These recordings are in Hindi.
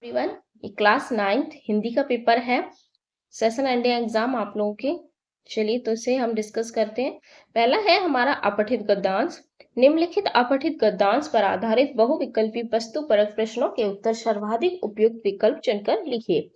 एवरीवन, ये क्लास 9th हिंदी का पेपर है। सेशन एंडिंग एग्जाम आप लोगों के। चलिए तो इसे हम डिस्कस करते हैं। पहला है हमारा अपठित गद्यांश। निम्नलिखित अपठित गद्यांश पर आधारित बहुविकल्पी वस्तुपरक प्रश्नों के उत्तर सर्वाधिक उपयुक्त विकल्प चुनकर लिखिए।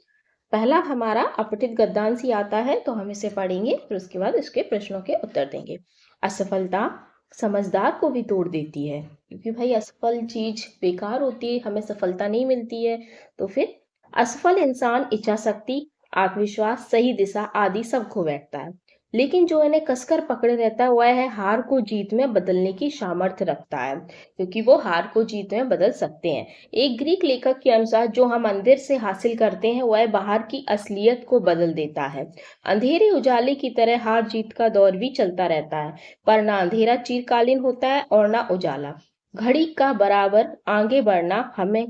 पहला हमारा अपठित गद्यांश ही आता है, तो हम इसे पढ़ेंगे, फिर उसके बाद इसके प्रश्नों के उत्तर देंगे। असफलता समझदार को भी तोड़ देती है, क्योंकि भाई असफल चीज बेकार होती है, हमें सफलता नहीं मिलती है। तो फिर असफल इंसान इच्छा शक्ति, आत्मविश्वास, सही दिशा आदि सब खो बैठता है, लेकिन जो इन्हें कसकर पकड़े रहता है वह है हार को जीत में बदलने की सामर्थ्य रखता है, क्योंकि वो हार को जीत में बदल सकते हैं। एक ग्रीक लेखक के अनुसार जो हम अंदर से हासिल करते हैं वह बाहर की असलियत को बदल देता है। अंधेरे उजाले की तरह हार जीत का दौर भी चलता रहता है, पर ना अंधेरा चिरकालीन होता है और ना उजाला घड़ी का बराबर आगे बढ़ना हमें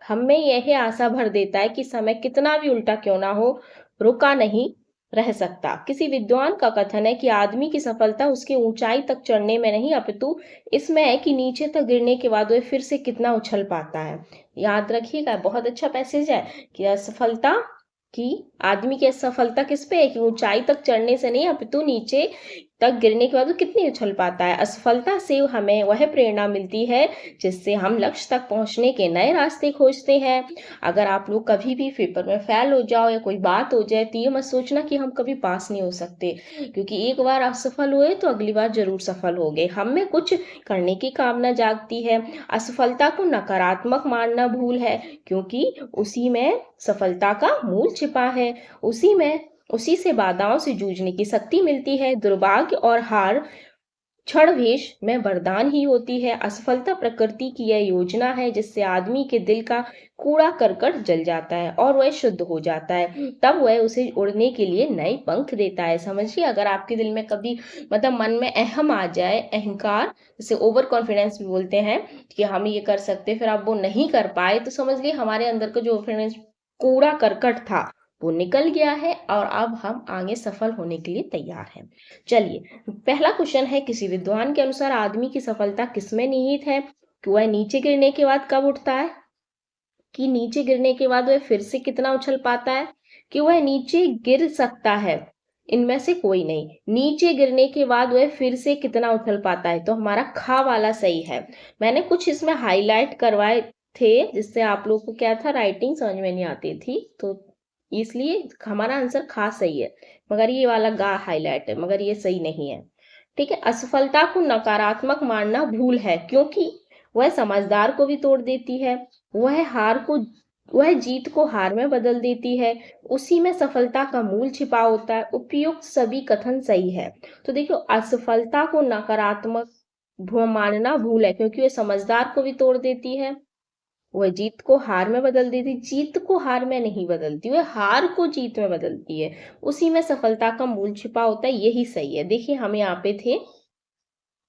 हमें यह आशा भर देता है कि समय कितना भी उल्टा क्यों ना हो, रुका नहीं रह सकता। किसी विद्वान का कथन है कि आदमी की सफलता उसकी ऊंचाई तक चढ़ने में नहीं, अपितु इसमें है कि नीचे तक गिरने के बाद वह फिर से कितना उछल पाता है। याद रखिएगा, बहुत अच्छा पैसेज है कि असफलता कि आदमी की असफलता किस पे है कि ऊंचाई तक चढ़ने से नहीं, अपितु नीचे तक गिरने के बाद वो कितनी उछल पाता है। असफलता से हमें वह प्रेरणा मिलती है जिससे हम लक्ष्य तक पहुंचने के नए रास्ते खोजते हैं। अगर आप लोग कभी भी पेपर में फेल हो जाओ या कोई बात हो जाए तो ये मत सोचना कि हम कभी पास नहीं हो सकते, क्योंकि एक बार असफल हुए तो अगली बार जरूर सफल होंगे। हम में कुछ करने की कामना जागती है। असफलता को नकारात्मक मानना भूल है, क्योंकि उसी में सफलता का मूल छिपा है। उसी से बाधाओं से जूझने की शक्ति मिलती है। दुर्भाग्य और हार क्षणभेश में वरदान ही होती है। असफलता प्रकृति की यह योजना है जिससे आदमी के दिल का कूड़ा करकट जल जाता है और वह शुद्ध हो जाता है, तब वह उसे उड़ने के लिए नए पंख देता है। समझिए, अगर आपके दिल में कभी मतलब मन में अहम आ जाए, अहंकार जिसे ओवर कॉन्फिडेंस भी बोलते हैं कि हम ये कर सकते, फिर आप वो नहीं कर पाए, तो समझ लिए हमारे अंदर का जो कॉन्फिडेंस कूड़ा करकट था वो निकल गया है और अब हम आगे सफल होने के लिए तैयार हैं। चलिए, पहला क्वेश्चन है, किसी विद्वान के अनुसार आदमी की सफलता किसमें निहित है? कि वह नीचे गिरने के बाद कब उठता है, कि नीचे गिरने के बाद वह फिर से कितना उछल पाता है, कि वह नीचे गिर सकता है। इनमें से कोई नहीं। नीचे गिरने के बाद वह फिर से कितना उछल पाता है, तो हमारा खा वाला सही है। मैंने कुछ इसमें हाईलाइट करवाए थे जिससे आप लोग को क्या था, राइटिंग समझ में नहीं आती थी, तो इसलिए हमारा आंसर खा सही है, मगर ये वाला गा हाईलाइट है, मगर ये सही नहीं है। ठीक है। असफलता को नकारात्मक मानना भूल है, क्योंकि वह समझदार को भी तोड़ देती है। वह हार को वह जीत को हार में बदल देती है। उसी में सफलता का मूल छिपा होता है। उपयुक्त सभी कथन सही है। तो देखियो, असफलता को नकारात्मक मानना भूल है, क्योंकि वह समझदार को भी तोड़ देती है। वह जीत को हार में बदल देती, जीत को हार में नहीं बदलती, वह हार को जीत में बदलती है। उसी में सफलता का मूल छिपा होता है, यही सही है। देखिए, हम यहाँ पे थे,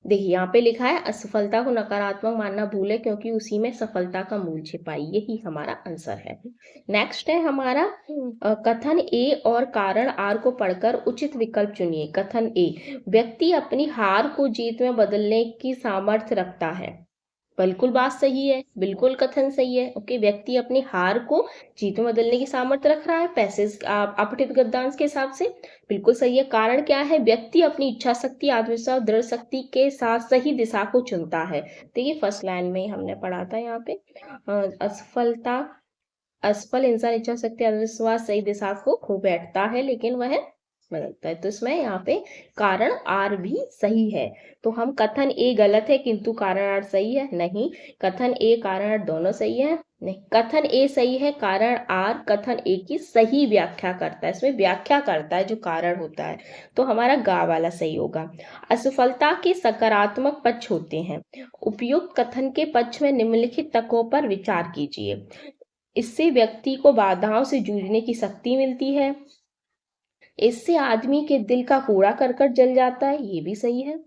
देखिए यहाँ पे लिखा है असफलता को नकारात्मक मानना भूल है, क्योंकि उसी में सफलता का मूल छिपा है, यही हमारा आंसर है। नेक्स्ट है हमारा कथन ए और कारण आर को पढ़कर उचित विकल्प चुनिए। कथन ए, व्यक्ति अपनी हार को जीत में बदलने की सामर्थ्य रखता है। बिल्कुल बात सही है, बिल्कुल कथन सही है। ओके, व्यक्ति अपनी हार को जीत में बदलने की सामर्थ्य रख रहा है, पैसेज अपठित गद्यांश के हिसाब से बिल्कुल सही है। कारण क्या है, व्यक्ति अपनी इच्छा शक्ति, आत्मविश्वास, दृढ़ शक्ति के साथ सही दिशा को चुनता है। देखिए, फर्स्ट लाइन में हमने पढ़ा था यहाँ पे असफल इंसान इच्छा शक्ति, आत्मविश्वास, सही दिशा को खो बैठता है, लेकिन वह बदलता है। तो इसमें यहाँ पे कारण आर भी सही है। तो हम कथन ए गलत है किंतु कारण आर सही है, नहीं। कथन ए कारण आर दोनों सही है, नहीं। कथन ए सही है, कारण आर कथन ए की सही व्याख्या करता है, इसमें व्याख्या करता है जो कारण होता है, तो हमारा गा वाला सही होगा। असफलता के सकारात्मक पक्ष होते हैं। उपयुक्त कथन के पक्ष में निम्नलिखित तकों पर विचार कीजिए। इससे व्यक्ति को बाधाओं से जूझने की शक्ति मिलती है। इससे आदमी के दिल का कूड़ा करकट जल जाता है, ये भी सही है।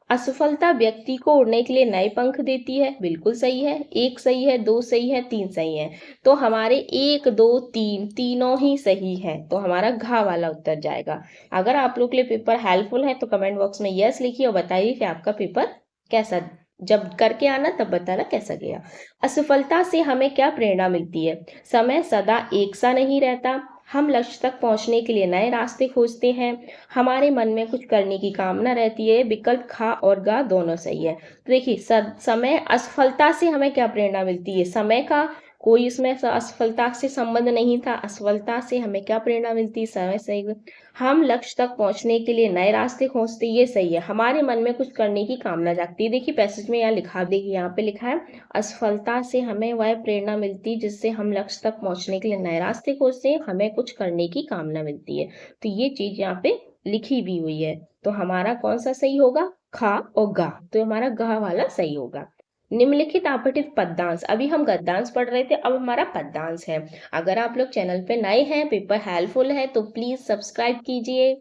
असफलता व्यक्ति को उड़ने के लिए नए पंख देती है, बिल्कुल सही है। एक सही है, दो सही है, तीन सही है, तो हमारे एक दो तीन तीनों ही सही है, तो हमारा घा वाला उत्तर जाएगा। अगर आप लोग के लिए पेपर हेल्पफुल है तो कमेंट बॉक्स में यस लिखिए और बताइए कि आपका पेपर कैसा जब करके आना तब बताना कैसा गया। असफलता से हमें क्या प्रेरणा मिलती है? समय सदा एक सा नहीं रहता, हम लक्ष्य तक पहुंचने के लिए नए रास्ते खोजते हैं, हमारे मन में कुछ करने की कामना रहती है। विकल्प खा और गा दोनों सही है। तो देखिए समय असफलता से हमें क्या प्रेरणा मिलती है? समय का कोई इसमें असफलता से संबंध नहीं था। असफलता से हमें क्या प्रेरणा मिलती है? समय सही। हम लक्ष्य तक पहुंचने के लिए नए रास्ते खोजते, ये सही है। हमारे मन में कुछ करने की कामना जागती है। देखिए पैसेज में यहाँ लिखा, देखिए यहाँ पे लिखा है असफलता से हमें वह प्रेरणा मिलती है जिससे हम लक्ष्य तक पहुंचने के लिए नए रास्ते खोजते हैं, हमें कुछ करने की कामना मिलती है। तो ये चीज यहाँ पे लिखी भी हुई है। तो हमारा कौन सा सही होगा? खा और गा। तो हमारा गा वाला सही होगा। निम्नलिखित आपठित पद्यांश, अभी हम गद्यांश पढ़ रहे थे, अब हमारा पद्यांश है। अगर आप लोग चैनल पे नए हैं, पेपर हेल्पफुल है तो प्लीज सब्सक्राइब कीजिए।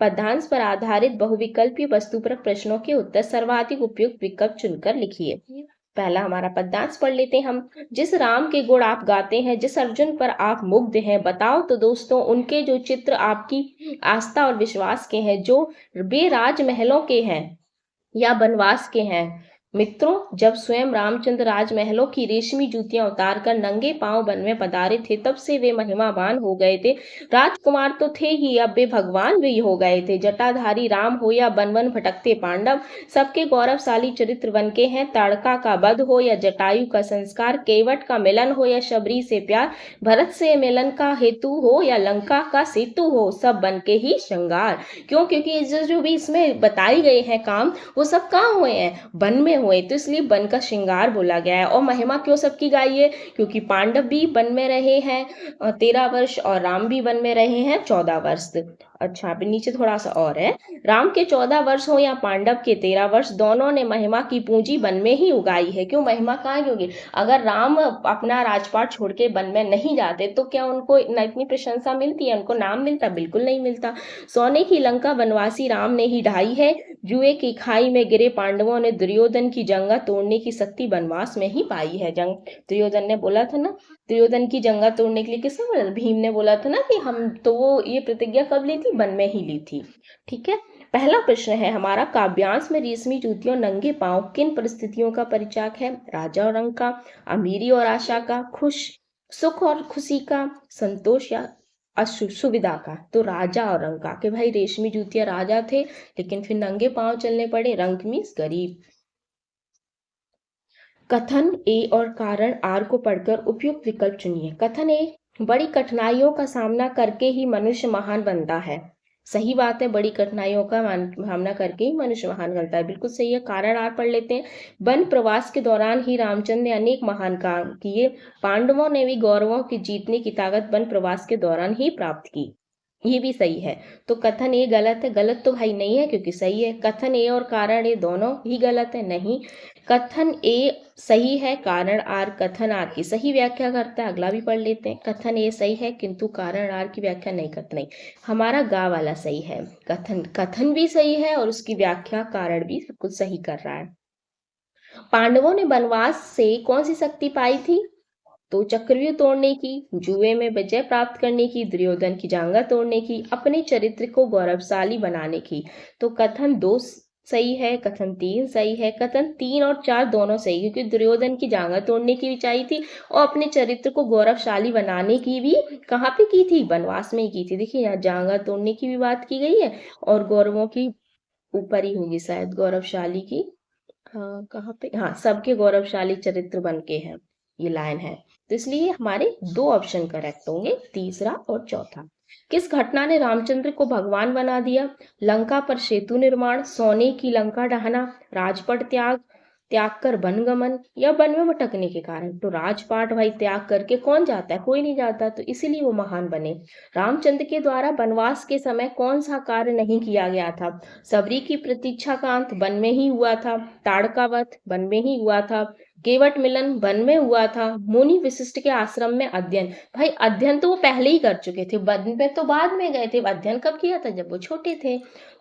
पद्यांश पर आधारित बहुविकल्पीय वस्तुपरक प्रश्नों के उत्तर सर्वाधिक उपयुक्त विकल्प चुनकर लिखिए। पहला हमारा पद्यांश पढ़ लेते हैं हम। जिस राम के गुण आप गाते हैं, जिस अर्जुन पर आप मुग्ध हैं, बताओ तो दोस्तों उनके जो चित्र आपकी आस्था और विश्वास के हैं, जो वे राजमहलों के हैं या बनवास के हैं। मित्रों, जब स्वयं रामचंद्र राजमहलों की रेशमी जूतियां उतारकर नंगे पांव वन में पधारे थे, तब से वे महिमावान हो गए थे। राजकुमार तो थे ही, अब वे भगवान भी हो गए थे। जटाधारी राम हो या वन वन भटकते पांडव, सबके गौरवशाली चरित्र वन के हैं। ताड़का का वध हो या जटायु का संस्कार, केवट का मिलन हो या शबरी से प्यार, भरत से मिलन का हेतु हो या लंका का सेतु हो, सब बन के ही श्रृंगार। क्यों? क्योंकि जो भी इसमें बताई गए हैं काम, वो सब कहाँ हुए हैं? वन में हुए, तो इसलिए वन का श्रृंगार बोला गया है। और महिमा क्यों सबकी गाई है? क्योंकि पांडव भी वन में रहे हैं 13 वर्ष और राम भी वन में रहे हैं 14 वर्ष। अच्छा अभी नीचे थोड़ा सा और है, राम के 14 वर्ष हो या पांडव के 13 वर्ष, दोनों ने महिमा की पूंजी वन में ही उगाई है। क्यों? महिमा कहाँ की होगी? अगर राम अपना राजपाट छोड़ के वन में नहीं जाते तो क्या उनको इतनी प्रशंसा मिलती है, उनको नाम मिलता? बिल्कुल नहीं मिलता। सोने की लंका वनवासी राम ने ही ढाई है, जुए की खाई में गिरे पांडवों ने दुर्योधन की जंगा तोड़ने की शक्ति वनवास में ही पाई है। जंग दुर्योधन ने बोला था ना, दुर्योधन की जंगा तोड़ने के लिए किसने बोला? भीम ने बोला था ना कि हम तो, वो ये प्रतिज्ञा कब ली थी? वन में ही ली थी। ठीक है। पहला प्रश्न है हमारा, काव्यांश में रेशमी जूतियों नंगे पांव किन परिस्थितियों का परिचायक है? राजा और रंग का, अमीरी और आशा का, खुश सुख और खुशी का, संतोष या सुविधा का। तो राजा और रंग का, कि भाई रेशमी जूतियां राजा थे लेकिन फिर नंगे पांव चलने पड़े। रंग मीन्स गरीब। कथन ए और कारण आर को पढ़कर उपयुक्त विकल्प चुनिए। कथन ए, बड़ी कठिनाइयों का सामना करके ही मनुष्य महान बनता है। सही बात है, बड़ी कठिनाइयों का सामना करके ही मनुष्य महान बनता है, बिल्कुल सही है। कारण आर पढ़ लेते हैं। वन प्रवास के दौरान ही रामचंद्र ने अनेक महान काम किए, पांडवों ने भी गौरवों की जीतने की ताकत वन प्रवास के दौरान ही प्राप्त की। ये भी सही है। तो कथन ए गलत है, गलत तो भाई नहीं है क्योंकि सही है। कथन ए और कारण ए दोनों ही गलत है, नहीं। कथन ए सही है, कारण आर कथन आर की सही व्याख्या करता है। अगला भी पढ़ लेते हैं। कथन ए सही है किंतु कारण आर की व्याख्या नहीं करता। नहीं, हमारा गा वाला सही है। कथन भी सही है और उसकी व्याख्या कारण भी बिल्कुल सही कर रहा है। पांडवों ने वनवास से कौन सी शक्ति पाई थी? तो चक्रव्यूह तोड़ने की, जुए में विजय प्राप्त करने की, दुर्योधन की जांघा तोड़ने की, अपने चरित्र को गौरवशाली बनाने की। तो कथन 2 सही है, कथन 3 सही है। कथन 3 और 4 दोनों सही, क्योंकि दुर्योधन की जांघा तोड़ने की भी चाहिए थी और अपने चरित्र को गौरवशाली बनाने की भी कहाँ पे की थी? वनवास में ही की थी। देखिए यहाँ जांघा तोड़ने की भी बात की गई है और गौरवों की ऊपर ही होगी शायद, गौरवशाली की। हाँ कहाँ पे, हाँ सबके गौरवशाली चरित्र बन के हैं, ये लाइन है। तो इसलिए हमारे 2 ऑप्शन करेक्ट होंगे, तीसरा और चौथा। किस घटना ने रामचंद्र को भगवान बना दिया? लंका पर सेतु निर्माण, सोने की लंका ढहना, राजपट त्याग, त्याग कर वनगमन या वन में भटकने के कारण। तो राजपाट भाई त्याग करके कौन जाता है? कोई नहीं जाता, तो इसीलिए वो महान बने। रामचंद्र के द्वारा वनवास के समय कौन सा कार्य नहीं किया गया था? सबरी की प्रतीक्षा का अंत वन में ही हुआ था, ताड़का वध वन में ही हुआ था, केवट मिलन वन में हुआ था, मुनि वशिष्ठ के आश्रम में अध्ययन। भाई अध्ययन तो वो पहले ही कर चुके थे, वन में तो बाद में गए थे। अध्ययन कब किया था? जब वो छोटे थे।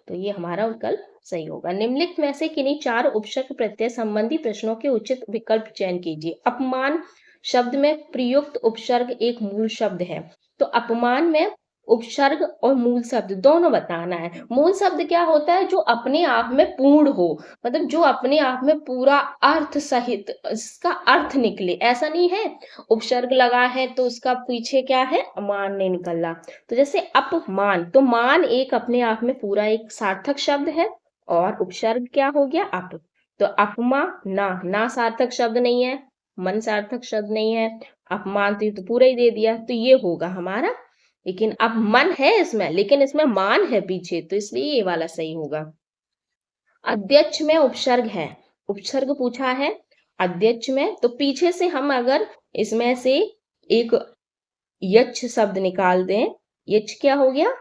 तो ये हमारा विकल्प सही होगा। निम्नलिखित में से किन्हीं 4 उपसर्ग प्रत्यय संबंधी प्रश्नों के उचित विकल्प चयन कीजिए। अपमान शब्द में प्रयुक्त उपसर्ग एक मूल शब्द है, तो अपमान में उपसर्ग और मूल शब्द दोनों बताना है। मूल शब्द क्या होता है? जो अपने आप में पूर्ण हो, मतलब जो अपने आप में पूरा अर्थ सहित इसका अर्थ निकले, ऐसा नहीं है उपसर्ग लगा है तो उसका पीछे क्या है, मान नहीं निकल रहा। तो जैसे अपमान, तो मान एक अपने आप में पूरा एक सार्थक शब्द है, और उपसर्ग क्या हो गया, अप। तो अपमा ना सार्थक शब्द नहीं है, मन सार्थक शब्द नहीं है, अपमान तो ये तो पूरा ही दे दिया, तो ये होगा हमारा। लेकिन अब मन है इसमें, लेकिन इसमें मान है पीछे, तो इसलिए ये वाला सही होगा। अध्यक्ष में उपसर्ग है, उपसर्ग पूछा है अध्यक्ष में, तो पीछे से हम अगर इसमें से एक यक्ष शब्द निकाल दें, यक्ष क्या हो गया,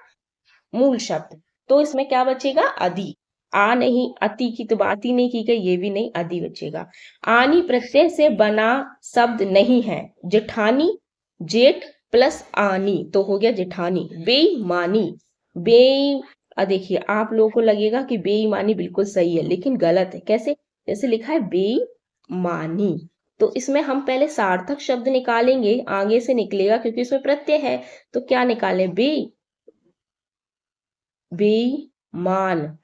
मूल शब्द, तो इसमें क्या बचेगा, अधि। आ नहीं, अति की तो बात ही नहीं की गई, ये भी नहीं, अधि बचेगा। आनी प्रत्यय से बना शब्द नहीं है, जेठानी, जेठ प्लस आनी तो हो गया जेठानी। बेईमानी, बे देखिए आप लोगों को लगेगा कि बेईमानी बिल्कुल सही है, लेकिन गलत है। कैसे? जैसे लिखा है बेईमानी, तो इसमें हम पहले सार्थक शब्द निकालेंगे, आगे से निकलेगा क्योंकि इसमें प्रत्यय है, तो क्या निकालें, बेईमान,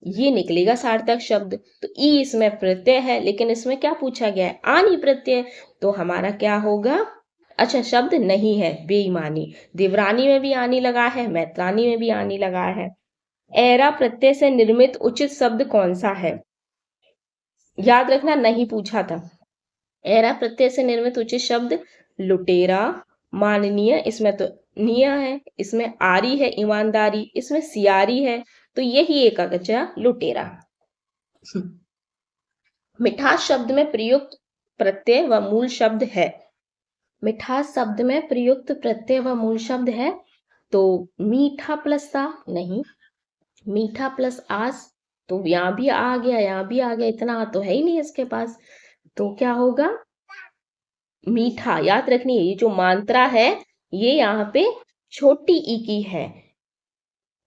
ये निकलेगा सार्थक शब्द। तो ई इसमें प्रत्यय है, लेकिन इसमें क्या पूछा गया है, आनी प्रत्यय, तो हमारा क्या होगा, अच्छा शब्द नहीं है बेईमानी। देवरानी में भी आनी लगा है, मैत्रानी में भी आनी लगा है। एरा प्रत्यय से निर्मित उचित शब्द कौन सा है? याद रखना, नहीं पूछा था। एरा प्रत्यय से निर्मित उचित शब्द लुटेरा, माननीय, इसमें तो निय है, इसमें आरी है ईमानदारी, इसमें सियारी है, तो यही एक बचा लुटेरा। मिठास शब्द में प्रयुक्त प्रत्यय व मूल शब्द है, मिठास शब्द में प्रयुक्त प्रत्यय व मूल शब्द है, तो मीठा प्लस सा नहीं, मीठा प्लस आस, तो यहाँ भी आ गया, यहाँ भी आ गया, इतना तो है ही नहीं इसके पास, तो क्या होगा, मीठा। याद रखनी है, ये जो मात्रा है ये यहाँ पे छोटी ई की है,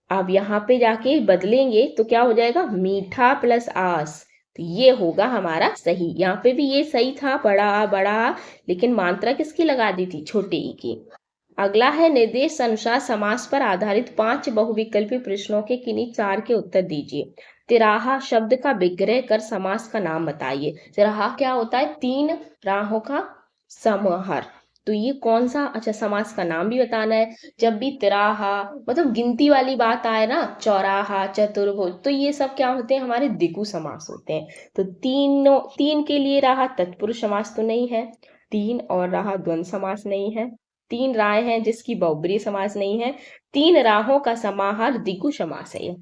अब यहाँ पे जाके बदलेंगे तो क्या हो जाएगा, मीठा प्लस आस, तो ये होगा हमारा सही। यहाँ पे भी ये सही था, बड़ा बड़ा, लेकिन मात्रा किसकी लगा दी थी, छोटे ई की। अगला है निर्देश अनुसार समास पर आधारित 5 बहुविकल्पी प्रश्नों के किन्हीं 4 के उत्तर दीजिए। तिराहा शब्द का विग्रह कर समास का नाम बताइए। तिराहा क्या होता है, 3 राहों का समाहार, तो ये कौन सा, अच्छा समास का नाम भी बताना है। जब भी तिराहा मतलब गिनती वाली बात आए ना, चौराहा, चतुर्भुज, तो ये सब क्या होते हैं, हमारे द्विगु समास होते हैं। तो तीन के लिए रहा तत्पुरुष समास तो नहीं है, 3 और रहा द्वंद्व समास नहीं है, 3 राय हैं जिसकी बहुब्रीहि समास नहीं है, 3 राहों का समाहार द्विगु समास है।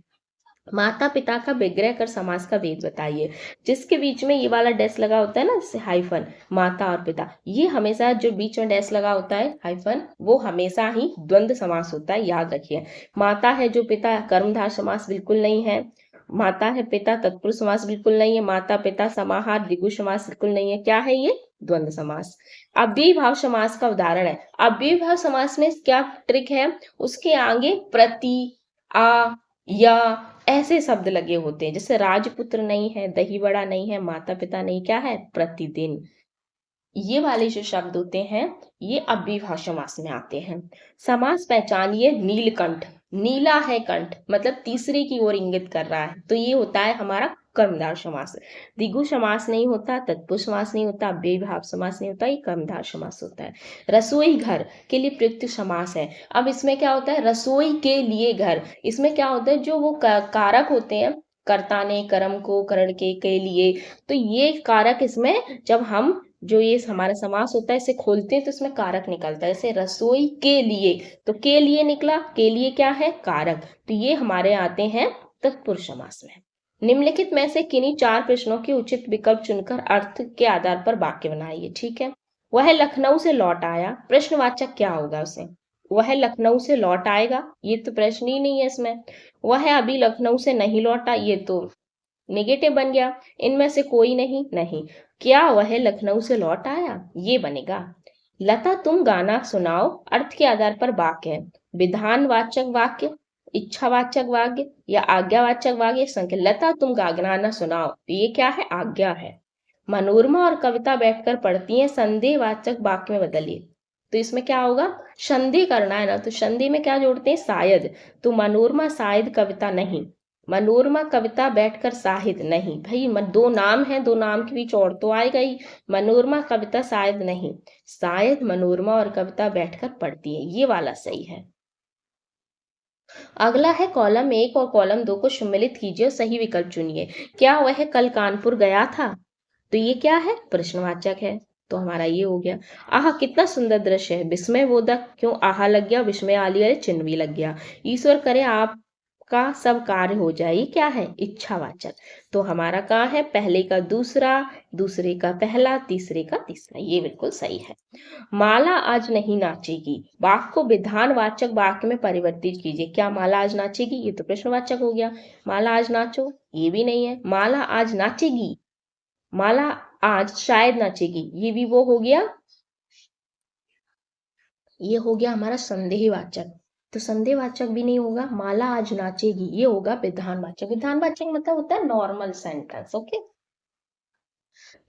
माता पिता का विग्रह कर समास का भेद बताइए। जिसके बीच में ये वाला डैश लगा होता है ना, जैसे हाइफन, माता और पिता, ये हमेशा जो बीच में डैश लगा होता है हाइफन, वो हमेशा ही द्वंद्व समास होता है, याद रखिए। माता है जो पिता, कर्मधार समास बिल्कुल नहीं है। माता है पिता, तत्पुरुष समास बिल्कुल नहीं है। माता पिता समाहार द्विगु समास बिल्कुल नहीं है। क्या है ये, द्वंद्व समास। अव्ययी भाव समास का उदाहरण है। अव्ययी भाव समास में क्या ट्रिक है, उसके आगे प्रति, आ, या ऐसे शब्द लगे होते हैं, जैसे राजपुत्र नहीं है, दही बड़ा नहीं है, माता पिता नहीं, क्या है, प्रतिदिन। ये वाले जो शब्द होते हैं ये अव्ययीभाव समास में आते हैं। समास पहचानिए, नीलकंठ, नीला है कंठ, मतलब तीसरे की ओर इंगित कर रहा है, तो ये होता है हमारा कर्मधार समास। द्विगु समास नहीं होता, तत्पुरुष समास नहीं होता, अव्ययीभाव समास नहीं होता, ये कर्मधार समास होता है। रसोई घर के लिए प्रयुक्त समास है। अब इसमें क्या होता है, रसोई के लिए घर, इसमें क्या होता है, जो वो कारक होते हैं, कर्ता ने कर्म को करण के लिए, तो ये कारक इसमें जब हम जो ये हमारा समास होता है इसे खोलते हैं तो इसमें कारक निकलता है। जैसे रसोई के लिए, तो के लिए निकला, के लिए क्या है, कारक, तो ये हमारे आते हैं तत्पुरुष समास में। निम्नलिखित में से किन्हीं 4 प्रश्नों के उचित विकल्प चुनकर अर्थ के आधार पर वाक्य बनाइए। ठीक है, वह लखनऊ से लौट आया, प्रश्नवाचक क्या होगा उसे, वह लखनऊ से लौट आएगा, ये तो प्रश्न ही नहीं है इसमें। वह अभी लखनऊ से नहीं लौटा, ये तो नेगेटिव बन गया। इनमें से कोई नहीं, नहीं। क्या वह लखनऊ से लौट आया, ये बनेगा। लता तुम गाना सुनाओ, अर्थ के आधार पर वाक्य है। विधानवाचक वाक्य, इच्छावाचक वाक्य या आज्ञावाचक वाक्य, संख्या। लता तुम गाना सुनाओ, तो ये क्या है, आज्ञा है। मनोरमा और कविता बैठकर पढ़ती हैं, संदेहवाचक वाक्य में बदलिए, तो इसमें क्या होगा, संधि करना है ना, तो संधि में क्या जोड़ते हैं, शायद। तो मनोरमा शायद कविता नहीं, मनोरमा कविता बैठकर शाहिद नहीं। भाई दो नाम है, दो नाम के बीच और तो आएगा ही। मनोरमा कविता शायद नहीं, शायद मनोरमा और कविता बैठकर पढ़ती है, ये वाला सही है। अगला है कॉलम 1 और कॉलम 2 को सम्मिलित कीजिए और सही विकल्प चुनिए। क्या वह कल कानपुर गया था, तो ये क्या है, प्रश्नवाचक है, तो हमारा ये हो गया। आह कितना सुंदर दृश्य है, विस्मय बोधक, क्यों आह लग गया, विस्मय आली वाले चिन्ह भी लग गया। ईश्वर करे आपका सब कार्य हो जाए, ये क्या है, इच्छावाचक। तो हमारा कहाँ है, पहले का दूसरा, दूसरे का पहला, तीसरे का तीसरा, ये बिल्कुल सही है। माला आज नहीं नाचेगी, वाक्य को विधानवाचक वाक्य में परिवर्तित कीजिए। क्या माला आज नाचेगी, ये तो प्रश्नवाचक हो गया। माला आज नाचो, ये भी नहीं है। माला आज नाचेगी, माला आज शायद नाचेगी, ये भी वो हो गया, ये हो गया हमारा संदेहवाचक। तो संदेहवाचक भी नहीं होगा, माला आज नाचेगी, ये होगा विधानवाचक। विधानवाचक मतलब होता है नॉर्मल सेंटेंस। ओके,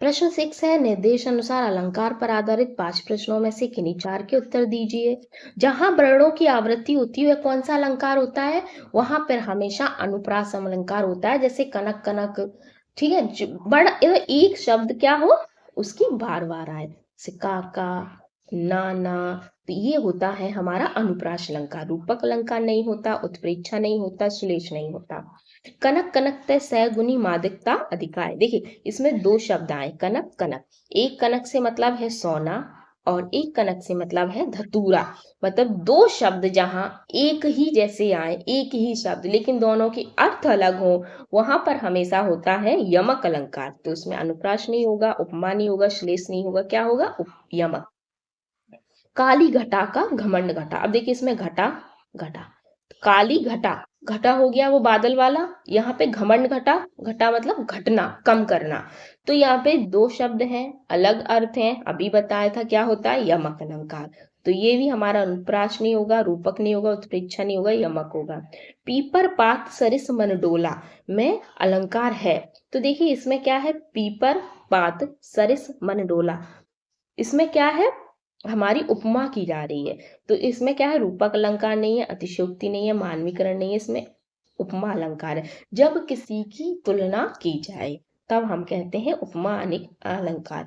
प्रश्न 6 है, निर्देश अनुसार अलंकार पर आधारित 5 प्रश्नों में से किन्हीं 4 के उत्तर दीजिए। जहां वर्णों की आवृत्ति होती है वह कौन सा अलंकार होता है, वहां पर हमेशा अनुप्रास अलंकार होता है, जैसे कनक कनक। ठीक है, बड़ा एक शब्द क्या हो, उसकी बार बार आए, जैसे काका, नाना, तो ये होता है हमारा अनुप्रास अलंकार। रूपक अलंकार नहीं होता, उत्प्रेक्षा नहीं होता, श्लेष नहीं होता। कनक कनकते सैगुनी मादिकता अधिकाय, देखिए इसमें दो शब्द आए, कनक कनक। एक कनक से मतलब है सोना और एक कनक से मतलब है धतूरा। मतलब दो शब्द जहां एक ही जैसे आए, एक ही शब्द, लेकिन दोनों के अर्थ अलग हो, वहां पर हमेशा होता है यमक अलंकार। तो उसमें अनुप्रास नहीं होगा, उपमा नहीं होगा, श्लेष नहीं होगा, क्या होगा, यमक। काली घटा का घमंड घटा, अब देखिए इसमें घटा घटा, काली घटा, घटा हो गया वो बादल वाला, यहाँ पे घमंड घटा, घटा मतलब घटना, कम करना। तो यहाँ पे दो शब्द हैं, अलग अर्थ हैं, अभी बताया था क्या होता है, यमक अलंकार। तो ये भी हमारा अनुप्रास नहीं होगा, रूपक नहीं होगा, उत्प्रेक्षा नहीं होगा, यमक होगा। पीपर पात सरिस मन डोला में अलंकार है, तो देखिए इसमें क्या है, पीपर पात सरिस मन डोला, इसमें क्या है, हमारी उपमा की जा रही है। तो इसमें क्या है, रूपक अलंकार नहीं है, अतिशयोक्ति नहीं है, मानवीकरण नहीं है, इसमें उपमा अलंकार है। जब किसी की तुलना की जाए तब हम कहते हैं उपमा अलंकार।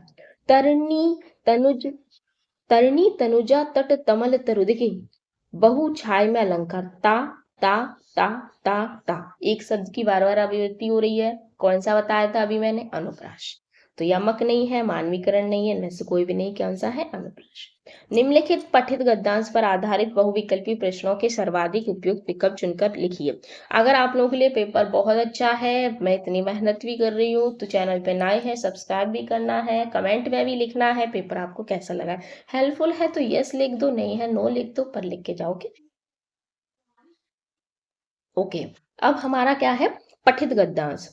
तरनी तनुज, तरनी तनुजा तट तमल तरु, देखिए बहु छाय में अलंकार, ता ता ता ता ता, एक शब्द की बार बार अभिव्यक्ति हो रही है, कौन सा बताया था अभी मैंने, अनुप्रास। तो यमक नहीं है, मानवीकरण नहीं है, इनमें से कोई भी नहीं, कौन सा है, अनुप्रास। निम्नलिखित पठित गद्यांश पर आधारित बहुविकल्पी प्रश्नों के सर्वाधिक उपयुक्त विकल्प चुनकर लिखिए। अगर आप लोगों के लिए पेपर बहुत अच्छा है, मैं इतनी मेहनत भी कर रही हूँ, तो चैनल पे नए हैं सब्सक्राइब भी करना है, कमेंट में भी लिखना है पेपर आपको कैसा लगा। हेल्पफुल है तो यस लिख दो, नहीं है नो लिख दो, पर लिख के जाओगे। ओके, अब हमारा क्या है, पठित गद्यांश।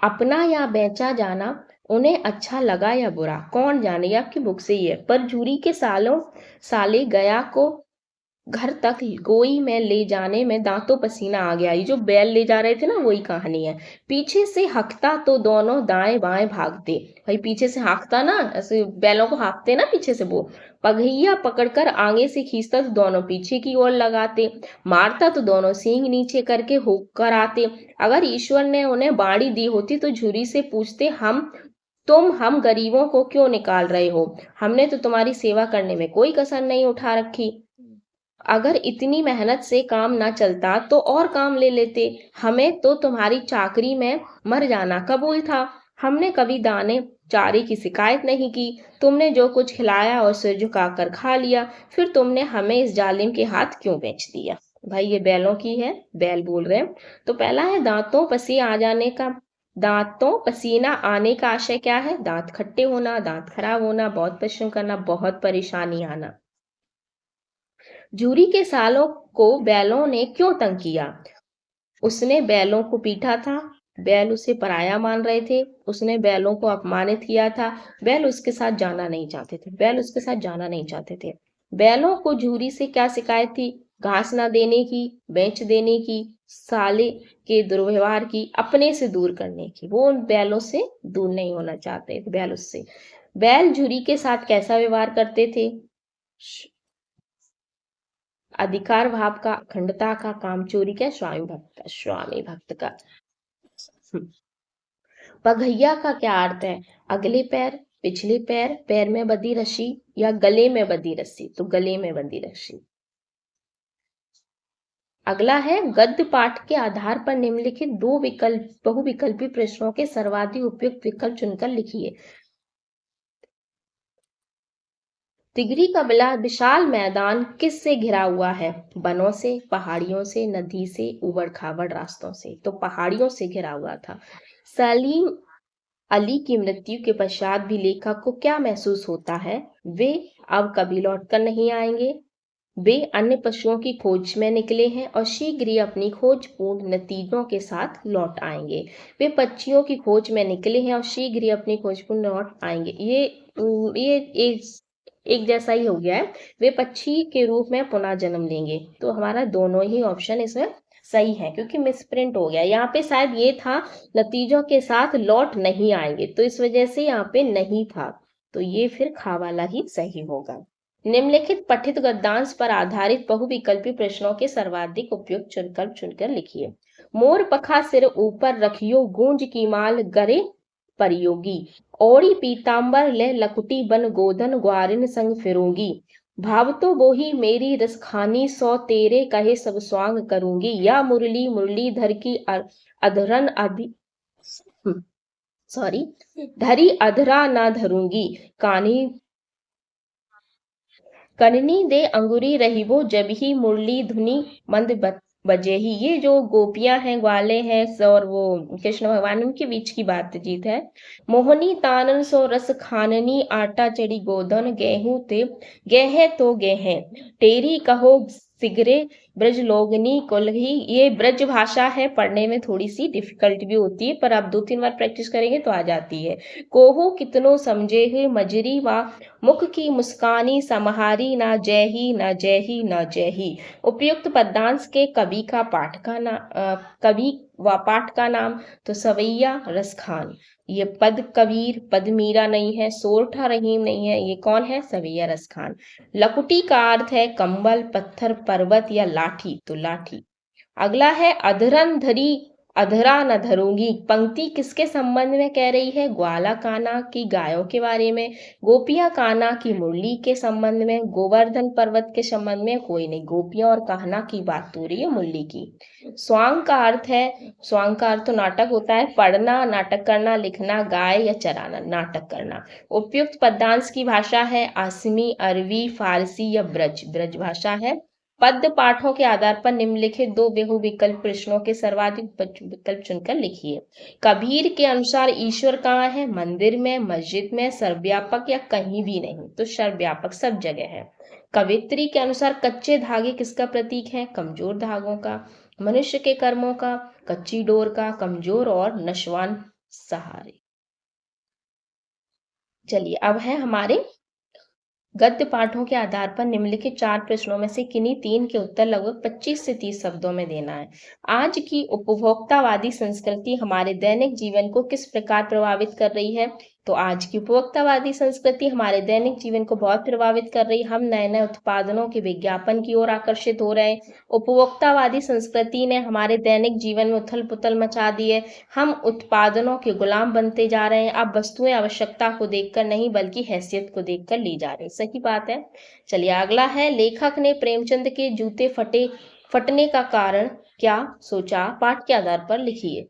अपना या बेचा जाना उन्हें अच्छा लगा या बुरा, कौन जाने, ये आपकी बुक से ही है। पर जूरी के सालों साले गया को घर तक गोई में ले जाने में दांतों पसीना आ गया, ये जो बैल ले जा रहे थे ना, वही कहानी है। पीछे से हकता तो दोनों दाएं बाएं भागते, भाई पीछे से हाँकता ना, ऐसे बैलों को हाँकते ना पीछे से, वो पगहिया पकड़कर आगे से खींचता तो दोनों पीछे की ओर लगाते, मारता तो दोनों सींग नीचे करके होकर आते। अगर ईश्वर ने उन्हें बाड़ी दी होती तो झुरी से पूछते, हम गरीबों को क्यों निकाल रहे हो, हमने तो तुम्हारी सेवा करने में कोई कसर नहीं उठा रखी। अगर इतनी मेहनत से काम ना चलता तो और काम ले लेते, हमें तो तुम्हारी चाकरी में मर जाना कबूल था। हमने कभी दाने चारे की शिकायत नहीं की, तुमने जो कुछ खिलाया और सिर झुकाकर खा लिया, फिर तुमने हमें इस जालिम के हाथ क्यों बेच दिया। भाई ये बैलों की है, बैल बोल रहे हैं। तो पहला है दांतों पसीना आ जाने का, दांतों पसीना आने का आशय क्या है, दांत खट्टे होना, दांत खराब होना, बहुत परिश्रम करना, बहुत परेशानी आना। जूरी के सालों को बैलों ने क्यों तंग किया, उसने बैलों को पीटा था, बैल उसे पराया मान रहे थे, उसने बैलों को अपमानित किया था, बैल उसके साथ जाना नहीं चाहते थे, बैल उसके साथ जाना नहीं चाहते थे। बैलों को जूरी से क्या शिकायत थी, घास ना देने की, बेच देने की, साले के दुर्व्यवहार की, अपने से दूर करने की, वो उन बैलों से दूर नहीं होना चाहते थे बैल उससे। बैल जूरी के साथ कैसा व्यवहार करते थे, अधिकार भाव का, अखंडता का, कामचोरी का, स्वामी भक्त का, स्वामी भक्त का। पगहिया का क्या अर्थ है? अगले पैर, पिछले पैर, पैर में बंधी रस्सी या गले में बंधी रस्सी? तो गले में बंधी रस्सी। अगला है गद्य पाठ के आधार पर निम्नलिखित बहुविकल्पी प्रश्नों के सर्वाधिक उपयुक्त विकल्प चुनकर लिखिए। तिगरी का विशाल मैदान किस से घिरा हुआ है? वनों से, पहाड़ियों से, नदी से, उबड़ खाबड़ रास्तों से? तो पहाड़ियों से घिरा हुआ था। सलीम अली की मृत्यु के पश्चात भी लेखक को क्या महसूस होता है? वे अब कभी लौटकर नहीं आएंगे, वे अन्य पशुओं की खोज में निकले हैं और शीघ्र ही अपनी खोजपूर्ण नतीजों के साथ लौट आएंगे। वे पक्षियों की खोज में निकले हैं और शीघ्र ही अपनी खोजपूर्ण लौट आएंगे। ये एक जैसा ही हो गया है। वे पक्षी के रूप में पुनः जन्म लेंगे। तो हमारा दोनों ही ऑप्शन इसमें सही है, क्योंकि मिसप्रिंट हो गया। यहाँ पे शायद ये था नतीजों के साथ लौट नहीं आएंगे, तो इस वजह से यहाँ पे नहीं था। तो ये फिर खा वाला ही सही होगा। निम्नलिखित पठित गद्यांश पर आधारित बहुविकल्पी प्रश्नों के सर्वाधिक उपयुक्त विकल्प चुनकर लिखिए। मोर पखा सिर ऊपर रखियो, गूंज की माल गरे परियोगी, ओढ़ी पीताम्बर ले लकुटी बन गोधन ग्वारिन संग फिरूंगी, भाव तो बोही मेरी रसखानी, सौ तेरे कहे सब स्वांग करूंगी, या मुरली मुरलीधर की अधरन अधि सॉरी धरी अधरा ना धरूंगी, कानी कननी दे अंगुरी रही वो, जब ही मुरली धुनी मंद बजे ही। ये जो गोपियां हैं, ग्वाले हैं और वो कृष्ण भगवान, उनके बीच की बातचीत है। मोहनी तानन सो रस खाननी, आटा चढ़ी गोधन गेहूं ते गेहे तो गेहे, टेरी कहो सिगरे ब्रज लोगनी कोल्ही। ये ब्रज भाषा है, पढ़ने में थोड़ी सी डिफिकल्ट भी होती है, पर आप 2-3 बार प्रैक्टिस करेंगे तो आ जाती है। कोहू कितनो समझे है मजरी वा, मुख की मुस्कानी समहारी, ना जय ही ना जय ही ना जय ही। उपयुक्त पद्यांश के कवि व पाठ का नाम? तो सवैया रसखान। ये पद कबीर, पद मीरा नहीं है, सोरठा रहीम नहीं है, ये कौन है? सवैया रसखान। लकुटी का अर्थ है कंबल, पत्थर, पर्वत या लाठी? तो लाठी। अगला है अधरन धरी अधरा न धरूंगी, पंक्ति किसके संबंध में कह रही है? ग्वाला कान्हा की गायों के बारे में, गोपियां कान्हा की मुरली के संबंध में, गोवर्धन पर्वत के संबंध में? कोई नहीं, गोपियां और कान्हा की बात हो रही है, मुरली की। स्वांग का अर्थ है, स्वांग का अर्थ तो नाटक होता है, पढ़ना, नाटक करना, लिखना, गाय या चराना, नाटक करना। उपयुक्त पद्यांश की भाषा है असमी, अरबी, फारसी या ब्रज? ब्रज भाषा है। पद्य पाठों के आधार पर निम्नलिखित दो बहुविकल्प प्रश्नों के सर्वाधिक विकल्प चुनकर लिखिए। कबीर के अनुसार ईश्वर कहाँ है? मंदिर में, मस्जिद में, सर्वव्यापक या कहीं भी नहीं? तो सर्वव्यापक, सब जगह है। कवित्री के अनुसार कच्चे धागे किसका प्रतीक है? कमजोर धागों का, मनुष्य के कर्मों का, कच्ची डोर का, कमजोर और नशवान सहारे। चलिए अब है हमारे गद्य पाठों के आधार पर निम्नलिखित 4 प्रश्नों में से किन्हीं 3 के उत्तर लगभग 25 से 30 शब्दों में देना है। आज की उपभोक्तावादी संस्कृति हमारे दैनिक जीवन को किस प्रकार प्रभावित कर रही है? तो आज की उपभोक्तावादी संस्कृति हमारे दैनिक जीवन को बहुत प्रभावित कर रही है। हम नए नए उत्पादनों के विज्ञापन की ओर आकर्षित हो रहे हैं। उपभोक्तावादी संस्कृति ने हमारे दैनिक जीवन में उथल पुथल मचा दी है। हम उत्पादनों के गुलाम बनते जा रहे हैं। अब वस्तुएं आवश्यकता को देखकर नहीं बल्कि हैसियत को देखकर ली जा रही। सही बात है। चलिए अगला है, लेखक ने प्रेमचंद के जूते फटने का कारण क्या सोचा? पाठ के आधार पर लिखिए।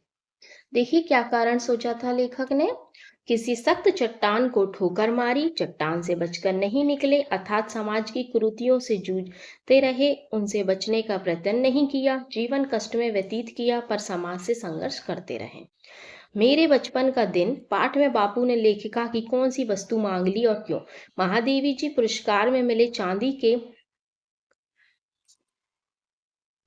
देखिए क्या कारण सोचा था लेखक ने? किसी सख्त चट्टान को ठोकर मारी, चट्टान से बचकर नहीं निकले, अर्थात समाज की कुरीतियों से जूझते रहे, उनसे बचने का प्रयत्न नहीं किया, जीवन कष्ट में व्यतीत किया, पर समाज से संघर्ष करते रहे। मेरे बचपन का दिन पाठ में बापू ने लेखिका की कौन सी वस्तु मांग ली और क्यों? महादेवी जी पुरस्कार में मिले चांदी के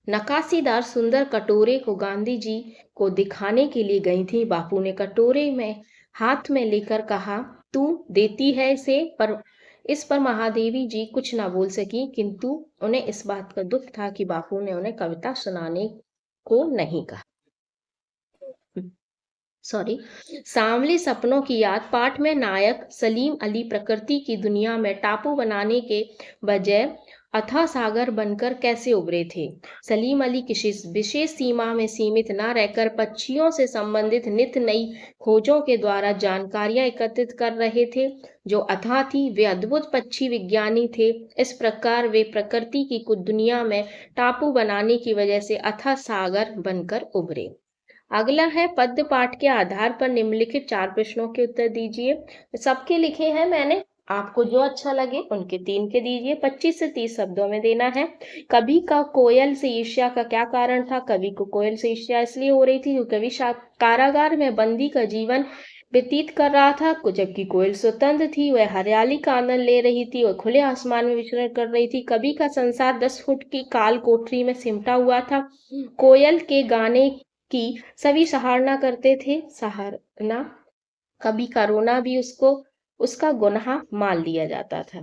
नकाशीदार सुंदर कटोरे को गांधी जी को दिखाने के लिए गई थी। बापू ने कटोरे में हाथ में लेकर कहा, तू देती है इसे? पर इस पर महादेवी जी कुछ ना बोल सकी, किंतु उन्हें इस बात का दुख था कि बापू ने उन्हें कविता सुनाने को नहीं कहा। सॉरी। सांवले सपनों की याद पाठ में नायक सलीम अली प्रकृति की दुनिया में टापू बनाने के बजाय अथाह सागर बनकर कैसे उभरे थे? सलीम अली किसी विशेष सीमा में सीमित न रहकर पक्षियों से संबंधित नित नई खोजों के द्वारा जानकारियां एकत्रित कर रहे थे, जो अथाह थी। वे अद्भुत पक्षी विज्ञानी थे। इस प्रकार वे प्रकृति की कुछ दुनिया में टापू बनाने की वजह से अथाह सागर बनकर उभरे। अगला है पद्य पाठ के आधार पर निम्नलिखित 4 प्रश्नों के उत्तर दीजिए। सबके लिखे हैं मैंने, आपको जो अच्छा लगे उनके 3 के दीजिए। 25 से 30 शब्दों में देना है। कवि का कोयल से ईर्ष्या का क्या कारण था? कवि को कोयल से ईर्ष्या इसलिए हो रही थी क्योंकि कवि कारागार में बंदी का जीवन व्यतीत कर रहा था, जबकि कोयल स्वतंत्र थी। वह हरियाली का आनंद ले रही थी और खुले आसमान में विचरण कर रही थी। कवि का संसार 10 फुट की काल कोठरी में सिमटा हुआ था। कोयल के गाने की सभी सराहना करते थे। सराहना, कभी का रोना भी उसका गुनाह मान लिया जाता था।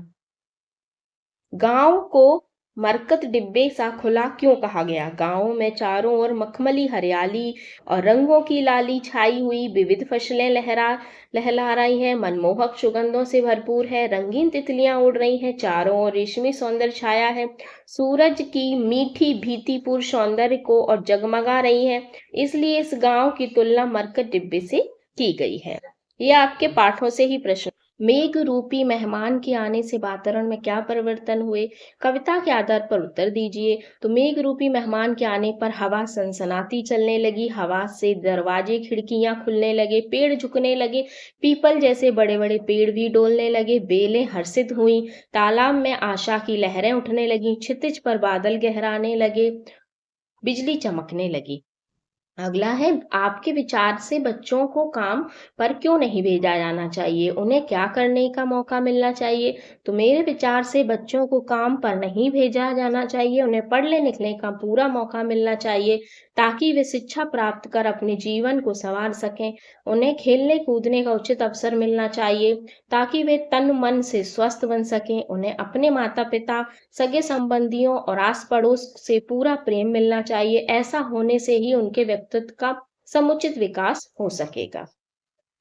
गांव को मरकत डिब्बे सा खुला क्यों कहा गया? गांव में चारों ओर मखमली हरियाली और रंगों की लाली छाई हुई, विविध फसलें लहला रही हैं, मनमोहक सुगंधों से भरपूर है, रंगीन तितलियां उड़ रही हैं, चारों ओर रेशमी सौंदर्य छाया है, सूरज की मीठी भीतिपूर्ण सौंदर्य को और जगमगा रही है, इसलिए इस गांव की तुलना मरकत डिब्बे से की गई है। ये आपके पाठों से ही प्रश्न। मेघ रूपी मेहमान के आने से वातावरण में क्या परिवर्तन हुए? कविता के आधार पर उत्तर दीजिए। तो मेघ रूपी मेहमान के आने पर हवा सनसनाती चलने लगी, हवा से दरवाजे खिड़कियां खुलने लगे, पेड़ झुकने लगे, पीपल जैसे बड़े बड़े पेड़ भी डोलने लगे, बेलें हर्षित हुई, तालाब में आशा की लहरें उठने लगी, क्षितिज पर बादल गहराने लगे, बिजली चमकने लगी। अगला है, आपके विचार से बच्चों को काम पर क्यों नहीं भेजा जाना चाहिए? उन्हें क्या करने का मौका मिलना चाहिए? तो मेरे विचार से बच्चों को काम पर नहीं भेजा जाना चाहिए, उन्हें पढ़ने लिखने का पूरा मौका मिलना चाहिए ताकि वे शिक्षा प्राप्त कर अपने जीवन को संवार सकें। उन्हें खेलने कूदने का उचित अवसर मिलना चाहिए ताकि वे तन मन से स्वस्थ बन सकें। उन्हें अपने माता पिता, सगे संबंधियों और आस पड़ोस से पूरा प्रेम मिलना चाहिए। ऐसा होने से ही उनके व्यक्तित्व का समुचित विकास हो सकेगा।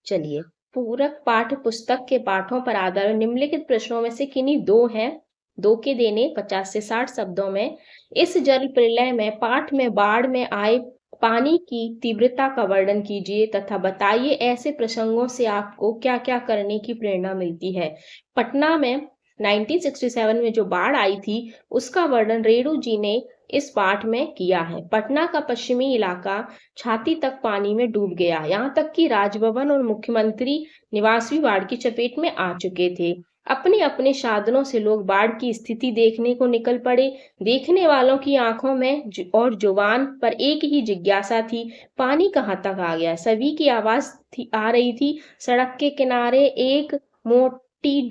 चलिए, पूरक पाठ्य पुस्तक के पाठों पर आधारित निम्नलिखित प्रश्नों में से किन्हीं 2 हैं, 2 के देने 50 से 60 शब्दों में। इस जल प्रलय में पाठ में बाढ़ में आए पानी की तीव्रता का वर्णन कीजिए तथा बताइए ऐसे प्रसंगों से आपको क्या क्या करने की प्रेरणा मिलती है। पटना में 1967 में जो बाढ़ आई थी उसका वर्णन रेणु जी ने इस पाठ में किया है। पटना का पश्चिमी इलाका छाती तक पानी में डूब गया, यहाँ तक कि राजभवन और मुख्यमंत्री निवास भी बाढ़ की चपेट में आ चुके थे। अपने अपने साधनों से लोग बाढ़ की स्थिति देखने को निकल पड़े। देखने वालों की आंखों में और जुबान पर एक ही जिज्ञासा थी, पानी कहाँ तक आ गया? सभी की आवाज आ रही थी, सड़क के किनारे एक मोटी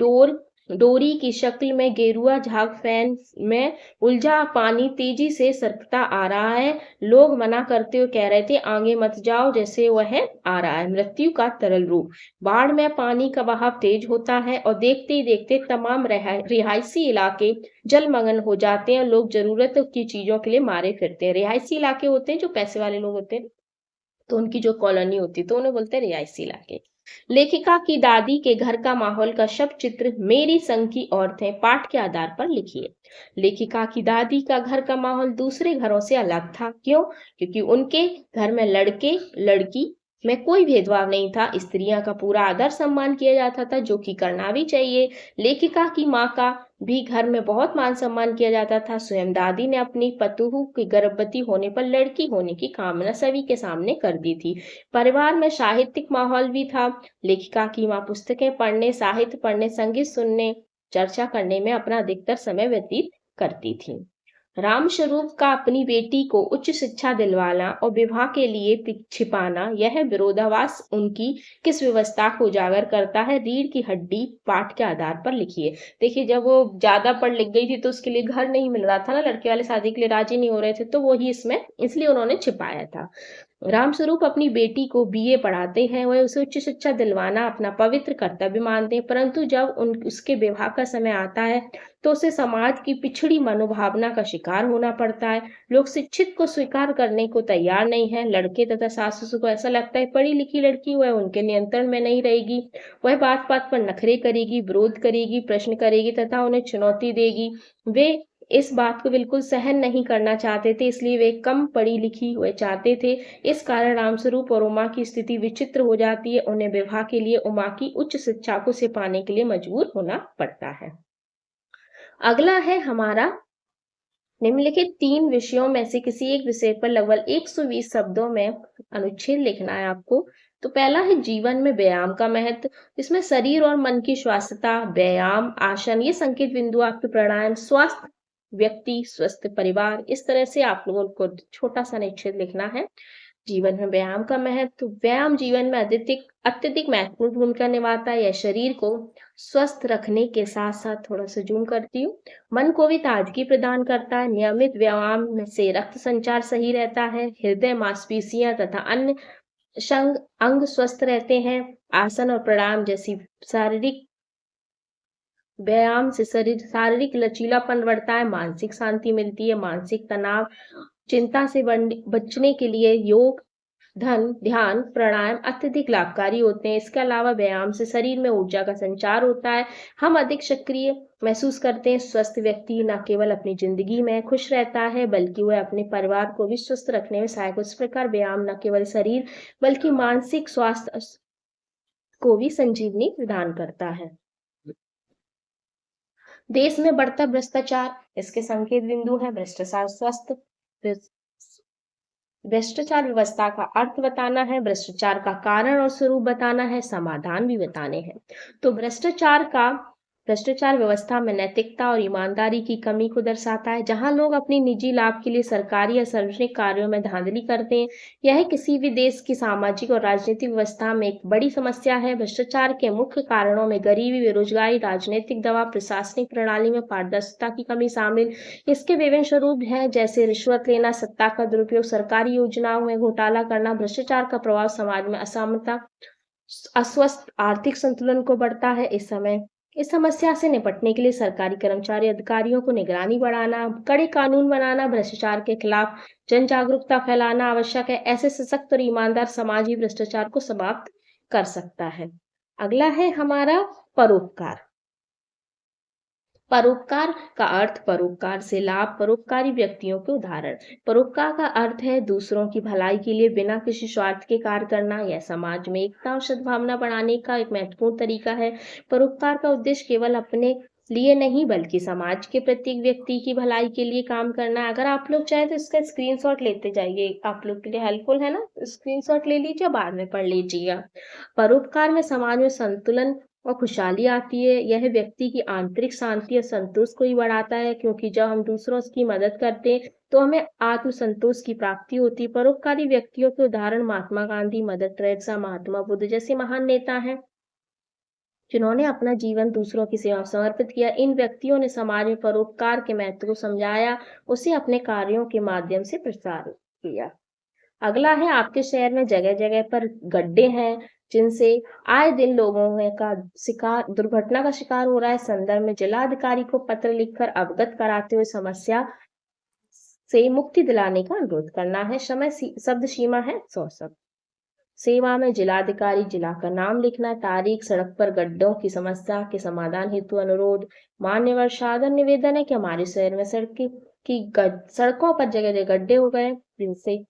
डोरी की शक्ल में गेरुआ झाग फैन में उलझा पानी तेजी से सरकता आ रहा है। लोग मना करते हुए कह रहे थे, आगे मत जाओ, जैसे वह आ रहा है मृत्यु का तरल रूप। बाढ़ में पानी का बहाव तेज होता है और देखते ही देखते तमाम रिहायशी इलाके जलमग्न हो जाते हैं। लोग जरूरत की चीजों के लिए मारे फिरते हैं। रिहायशी इलाके होते हैं जो पैसे वाले लोग होते हैं, तो उनकी जो कॉलोनी होती है तो उन्हें बोलते हैं रिहायशी इलाके। लेखिका की दादी के घर का माहौल का शब्द चित्र मेरी संग की औरतें पाठ के आधार पर लिखिए। लेखिका की दादी का घर का माहौल दूसरे घरों से अलग था। क्यों? क्योंकि उनके घर में लड़के लड़की में कोई भेदभाव नहीं था, स्त्रियां का पूरा आदर सम्मान किया जाता था, जो कि करना भी चाहिए। लेखिका की माँ का भी घर में बहुत मान सम्मान किया जाता था। स्वयं दादी ने अपनी पतोहू के गर्भवती होने पर लड़की होने की कामना सभी के सामने कर दी थी। परिवार में साहित्यिक माहौल भी था। लेखिका की माँ पुस्तकें पढ़ने, साहित्य पढ़ने, संगीत सुनने, चर्चा करने में अपना अधिकतर समय व्यतीत करती थी। रामस्वरूप का अपनी बेटी को उच्च शिक्षा दिलवाना और विवाह के लिए छिपाना, यह विरोधाभास उनकी किस व्यवस्था को उजागर करता है? रीढ़ की हड्डी पाठ के आधार पर लिखिए। देखिए, जब वो ज्यादा पढ़ लिख गई थी तो उसके लिए घर नहीं मिल रहा था ना, लड़के वाले शादी के लिए राजी नहीं हो रहे थे, तो वो ही इसमें इसलिए उन्होंने छिपाया था। रामस्वरूप अपनी बेटी को बीए पढ़ाते हैं, वह उसे उच्च शिक्षा दिलवाना अपना पवित्र कर्तव्य मानते हैं, परंतु जब उसके विवाह का समय आता है तो उसे समाज की पिछड़ी मनोभावना का शिकार होना पड़ता है। लोग शिक्षित को स्वीकार करने को तैयार नहीं है। लड़के तथा सास ससुर को ऐसा लगता है पढ़ी लिखी लड़की वह उनके नियंत्रण में नहीं रहेगी, वह बात बात पर नखरे करेगी, विरोध करेगी, प्रश्न करेगी तथा उन्हें चुनौती देगी। वे इस बात को बिल्कुल सहन नहीं करना चाहते थे, इसलिए वे कम पढ़ी लिखी हुए चाहते थे। इस कारण रामस्वरूप और उमा की स्थिति विचित्र हो जाती है। उन्हें विवाह के लिए उमा की उच्च शिक्षा को से पाने के लिए मजबूर होना पड़ता है। अगला है हमारा निम्नलिखित 3 विषयों में से किसी एक विषय पर लगभग 120 शब्दों में अनुच्छेद लिखना है आपको। तो पहला है जीवन में व्यायाम का महत्व। इसमें शरीर और मन की स्वास्थ्यता, व्यायाम, आसन, ये संकेत बिंदु आपके प्राणायाम, स्वस्थ व्यक्ति, स्वस्थ परिवार, इस तरह से आप लोगों को छोटा सा अनुच्छेद लिखना है। जीवन में व्यायाम का महत्व। व्यायाम जीवन में अत्यधिक अत्यधिक महत्वपूर्ण भूमिका निभाता है। यह शरीर को स्वस्थ रखने के साथ साथ, थोड़ा सा जूम करती हूँ, मन को भी ताजगी प्रदान करता है। नियमित व्यायाम से रक्त संचार सही रहता है, हृदय, मांसपेशियां तथा अन्य अंग स्वस्थ रहते हैं। आसन और प्राणायाम जैसी शारीरिक व्यायाम से शारीरिक लचीलापन बढ़ता है, मानसिक शांति मिलती है। मानसिक तनाव, चिंता से बचने के लिए योग, ध्यान, प्राणायाम अत्यधिक लाभकारी होते हैं। इसके अलावा व्यायाम से शरीर में ऊर्जा का संचार होता है, हम अधिक सक्रिय महसूस करते हैं। स्वस्थ व्यक्ति न केवल अपनी जिंदगी में खुश रहता है, बल्कि वह अपने परिवार को भी स्वस्थ रखने में सहायक। इस प्रकार व्यायाम न केवल शरीर बल्कि मानसिक स्वास्थ्य को भी संजीवनी प्रदान करता है। देश में बढ़ता भ्रष्टाचार, इसके संकेत बिंदु है भ्रष्टाचार, भ्रष्टाचार व्यवस्था का अर्थ बताना है, भ्रष्टाचार का कारण और स्वरूप बताना है, समाधान भी बताने हैं। तो भ्रष्टाचार व्यवस्था में नैतिकता और ईमानदारी की कमी को दर्शाता है, जहां लोग अपनी निजी लाभ के लिए सरकारी या सार्वजनिक कार्यों में धांधली करते हैं। यह किसी भी देश की सामाजिक और राजनीतिक व्यवस्था में एक बड़ी समस्या है। भ्रष्टाचार के मुख्य कारणों में गरीबी, बेरोजगारी, राजनीतिक दबाव, प्रशासनिक प्रणाली में पारदर्शिता की कमी शामिल। इसके विभिन्न स्वरूप हैं, जैसे रिश्वत लेना, सत्ता का दुरुपयोग, सरकारी योजनाओं में घोटाला करना। भ्रष्टाचार का प्रभाव समाज में असमानता, अस्वस्थ आर्थिक संतुलन को बढ़ता है। इस समस्या से निपटने के लिए सरकारी कर्मचारी अधिकारियों को निगरानी बढ़ाना, कड़े कानून बनाना, भ्रष्टाचार के खिलाफ जन जागरूकता फैलाना आवश्यक है। ऐसे सशक्त और ईमानदार समाज ही भ्रष्टाचार को समाप्त कर सकता है। अगला है हमारा परोपकार। परोपकार का अर्थ, परोपकार से लाभ, परोपकारी व्यक्तियों के उदाहरण। परोपकार का अर्थ है दूसरों की भलाई के लिए बिना किसी स्वार्थ के कार्य करना। यह समाज में एकता और सद्भावना बढ़ाने का एक महत्वपूर्ण तरीका है। परोपकार का उद्देश्य केवल अपने लिए नहीं बल्कि समाज के प्रत्येक व्यक्ति की भलाई के लिए काम करना है। अगर आप लोग चाहें तो इसका स्क्रीनशॉट लेते जाइए, आप लोग के लिए हेल्पफुल है ना, स्क्रीनशॉट ले लीजिए, बाद में पढ़ लीजिएगा। परोपकार में समाज में संतुलन और खुशहाली आती है। यह व्यक्ति की आंतरिक शांति और संतोष को ही बढ़ाता है, क्योंकि जब हम दूसरों की मदद करते हैं तो हमें आत्मसंतोष की प्राप्ति होती है। परोपकारी व्यक्तियों के उदाहरण महात्मा गांधी, मदर टेरेसा, महात्मा बुद्ध जैसे महान नेता हैं, जिन्होंने अपना जीवन दूसरों की सेवा में समर्पित किया। इन व्यक्तियों ने समाज में परोपकार के महत्व को समझाया, उसे अपने कार्यों के माध्यम से प्रसारित किया। अगला है, आपके शहर में जगह जगह पर गड्ढे हैं, जिनसे आए दिन लोगों का दुर्घटना का शिकार हो रहा है। संदर्भ में जिलाधिकारी को पत्र लिखकर अवगत कराते हुए समस्या से मुक्ति दिलाने का अनुरोध करना है। शब्द सीमा है 100 शब्द। सेवा में जिलाधिकारी, जिला का नाम लिखना, तारीख, सड़क पर गड्ढों की समस्या के समाधान हेतु अनुरोध। मान्यवर, सादर निवेदन है कि हमारे शहर में सड़कों पर जगह जगह गड्ढे हो गए, जिनसे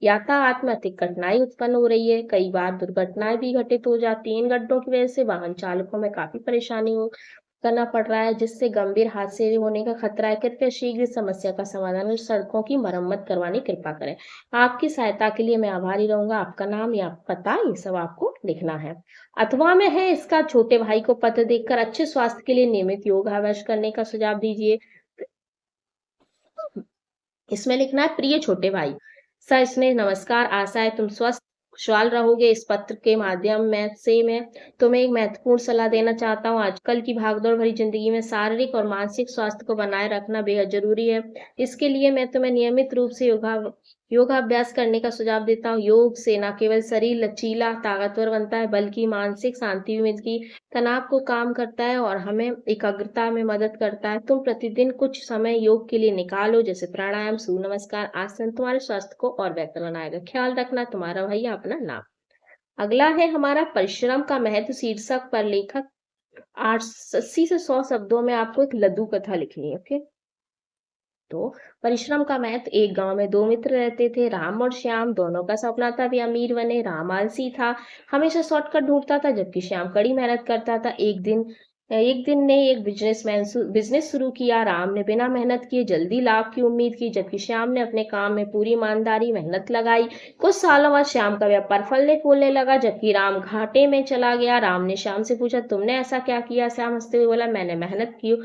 यातायात में अधिक कठिनाई उत्पन्न हो रही है। कई बार दुर्घटनाएं भी घटित हो जाती हैं। इन गड्ढों की वजह से वाहन चालकों में काफी परेशानी करना पड़ रहा है, जिससे गंभीर हादसे होने का खतरा है। कृपया शीघ्र इस समस्या का समाधान और सड़कों की मरम्मत करवाने कृपा करें। आपकी सहायता के लिए मैं आभारी रहूंगा। आपका नाम या पता ये सब आपको लिखना है। अथवा में है, इसका छोटे भाई को पत्र देखकर अच्छे स्वास्थ्य के लिए नियमित योगाभ्यास करने का सुझाव दीजिए। इसमें लिखना है, प्रिय छोटे भाई, सर स्नेह नमस्कार, आशा है तुम स्वस्थ खुशहाल रहोगे। इस पत्र के माध्यम से मैं तुम्हें एक महत्वपूर्ण सलाह देना चाहता हूँ। आजकल की भागदौड़ भरी जिंदगी में शारीरिक और मानसिक स्वास्थ्य को बनाए रखना बेहद जरूरी है। इसके लिए मैं तुम्हें नियमित रूप से योगाभ्यास करने का सुझाव देता हूँ। योग से न केवल शरीर लचीला ताकतवर बनता है, बल्कि मानसिक शांति भी मिलती है, तनाव को कम करता है और हमें एकाग्रता में मदद करता है। तुम प्रतिदिन कुछ समय योग के लिए निकालो, जैसे प्राणायाम, सूर्य नमस्कार, आसन, तुम्हारे स्वास्थ्य को और बेहतर बनाएगा। ख्याल रखना, तुम्हारा भैया, अपना नाम। अगला है हमारा परिश्रम का महत्व। शीर्षक पर लेखक 80 से 100 शब्दों में आपको एक लघु कथा लिखनी है। ओके, तो परिश्रम का महत्व। एक गांव में दो मित्र रहते थे, राम और श्याम। दोनों का सपना था वे अमीर बने। राम आलसी था, हमेशा शॉर्टकट ढूंढता था, जबकि श्याम कड़ी मेहनत करता था। एक दिन ने एक बिजनेस शुरू किया। राम ने बिना मेहनत किए जल्दी लाभ की उम्मीद की, जबकि श्याम ने अपने काम में पूरी ईमानदारी मेहनत लगाई। कुछ सालों बाद श्याम का व्यापार फलने फूलने लगा, जबकि राम घाटे में चला गया। राम ने श्याम से पूछा, तुमने ऐसा क्या किया? श्याम हंसते हुए बोला, मैंने मेहनत की,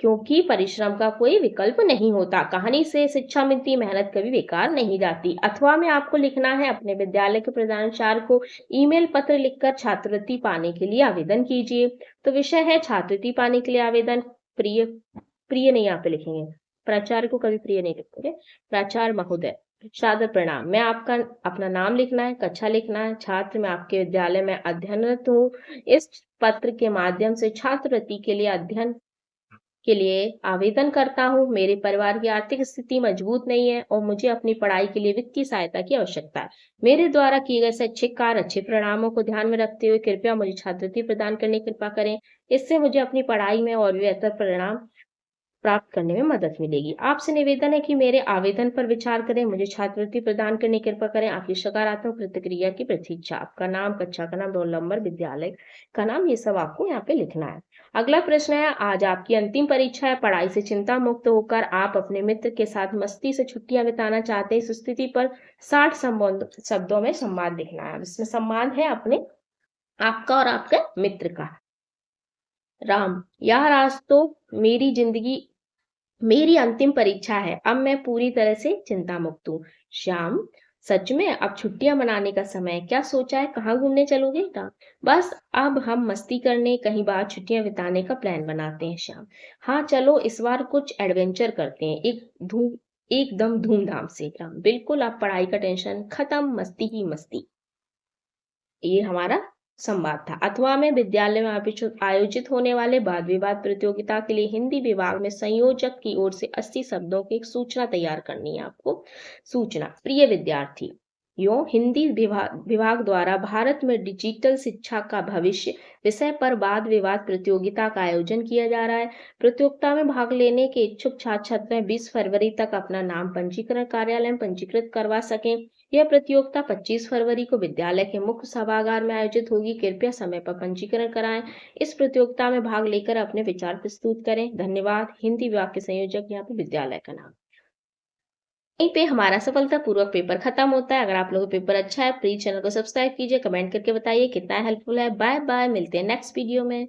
क्योंकि परिश्रम का कोई विकल्प नहीं होता। कहानी से शिक्षा मिलती, मेहनत कभी बेकार नहीं जाती। अथवा में आपको लिखना है, अपने विद्यालय के प्रधानाचार्य को ईमेल पत्र लिखकर छात्रवृत्ति पाने के लिए आवेदन कीजिए। तो विषय है छात्रवृत्ति पाने के लिए आवेदन। प्रिय प्रिय नहीं यहाँ पे लिखेंगे, प्राचार्य को कभी प्रिय नहीं लिखेंगे। प्राचार्य महोदय, सादर प्रणाम। मैं आपका अपना नाम लिखना है, कक्षा लिखना है। छात्र, मैं आपके विद्यालय में अध्ययनरत हूँ। इस पत्र के माध्यम से छात्रवृत्ति के लिए अध्ययन के लिए आवेदन करता हूँ। मेरे परिवार की आर्थिक स्थिति मजबूत नहीं है और मुझे अपनी पढ़ाई के लिए वित्तीय सहायता की आवश्यकता है। मेरे द्वारा किए गए अच्छे कार्य, अच्छे परिणामों को ध्यान में रखते हुए कृपया मुझे छात्रवृत्ति प्रदान करने की कृपा करें। इससे मुझे अपनी पढ़ाई में और भी बेहतर परिणाम प्राप्त करने में मदद मिलेगी। आपसे निवेदन है कि मेरे आवेदन पर विचार करें, मुझे छात्रवृत्ति प्रदान करने की कृपा करें। आपकी सकारात्मक प्रतिक्रिया की प्रतीक्षा। आपका नाम, कक्षा का नाम, रोल नंबर, विद्यालय का नाम, ये सब आपको यहाँ पे लिखना है। अगला प्रश्न है, आज आपकी अंतिम परीक्षा है। पढ़ाई से चिंता मुक्त होकर आप अपने मित्र के साथ मस्ती से छुट्टियां बिताना चाहते हैं। इस स्थिति पर 60 शब्दों में संवाद लिखना है। इसमें संवाद है अपने आपका और आपके मित्र का। राम, यार आज तो मेरी अंतिम परीक्षा है। अब मैं पूरी तरह से चिंता मुक्त हूँ। श्याम, सच में? अब छुट्टियां मनाने का समय है। क्या सोचा है, कहाँ घूमने चलोगे? राम, बस अब हम मस्ती करने कहीं बाहर छुट्टियां बिताने का प्लान बनाते हैं। श्याम, हाँ चलो, इस बार कुछ एडवेंचर करते हैं, एकदम धूमधाम से। राम, बिल्कुल, अब पढ़ाई का टेंशन खत्म, मस्ती ही मस्ती। ये हमारा संवाद था। अथवा में विद्यालय में आयोजित होने वाले वाद विवाद प्रतियोगिता के लिए हिंदी विभाग में संयोजक की ओर से 80 शब्दों की एक सूचना तैयार करनी है आपको। सूचना, प्रिय विद्यार्थी, हिंदी विभाग द्वारा भारत में डिजिटल शिक्षा का भविष्य विषय पर वाद विवाद प्रतियोगिता का आयोजन किया जा रहा है। प्रतियोगिता में भाग लेने के इच्छुक छात्र छात्राएं 20 फरवरी तक अपना नाम पंजीकरण कार्यालय में पंजीकृत करवा सकें। यह प्रतियोगिता 25 फरवरी को विद्यालय के मुख्य सभागार में आयोजित होगी। कृपया समय पर पंजीकरण कराएं। इस प्रतियोगिता में भाग लेकर अपने विचार प्रस्तुत करें। धन्यवाद। हिंदी विभाग के संयोजक, यहाँ पे विद्यालय का नाम। यहीं पे हमारा सफलतापूर्वक पेपर खत्म होता है। अगर आप लोगों को पेपर अच्छा है, प्लीज चैनल को सब्सक्राइब कीजिए, कमेंट करके बताइए कितना हेल्पफुल है। बाय बाय, मिलते हैं नेक्स्ट वीडियो में।